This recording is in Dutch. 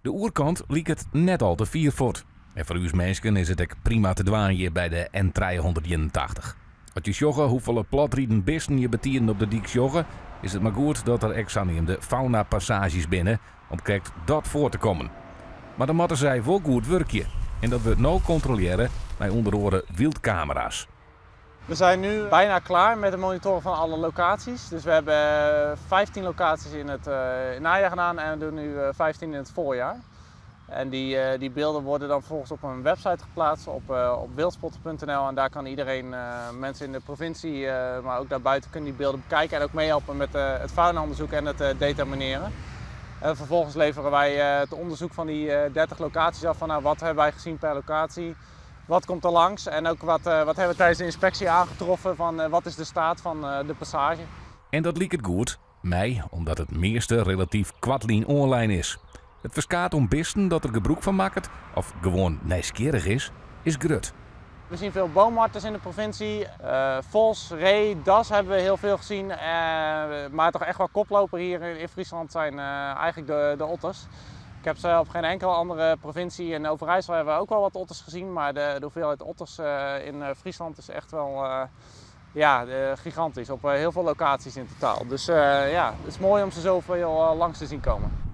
De oerkant liek het net al te viervoet. En voor uw mensen is het ook prima te dwaan hier bij de N381. Als je sjoggen hoeveel platrieden beesten je betieren op de dik sjoggen, is het maar goed dat er examineerde fauna-passages binnen om kijkt dat voor te komen. Maar dan moeten zij wel goed werkje. En dat we nou controleren bij onder andere wildcamera's. We zijn nu bijna klaar met het monitoren van alle locaties. Dus we hebben 15 locaties in het najaar gedaan en we doen nu 15 in het voorjaar. En die beelden worden dan vervolgens op een website geplaatst op wildspotter.nl. En daar kan iedereen, mensen in de provincie, maar ook daarbuiten, kunnen die beelden bekijken en ook meehelpen met het faunaonderzoek en het determineren. En vervolgens leveren wij het onderzoek van die 30 locaties af van wat hebben wij gezien per locatie. Wat komt er langs en ook wat hebben we tijdens de inspectie aangetroffen van wat is de staat van de passage. En dat liep het goed, mij omdat het meeste relatief kwadlien online is. Het verskaat om bisten dat er gebruik van maakt, of gewoon nieuwsgierig is grut. We zien veel boomharters in de provincie. Vos, ree, das hebben we heel veel gezien. Maar toch echt wel koploper hier in Friesland zijn eigenlijk de otters. Ik heb ze op geen enkele andere provincie. In Overijssel hebben we ook wel wat otters gezien. Maar de hoeveelheid otters in Friesland is echt wel gigantisch. Op heel veel locaties in totaal. Dus ja, het is mooi om ze zoveel langs te zien komen.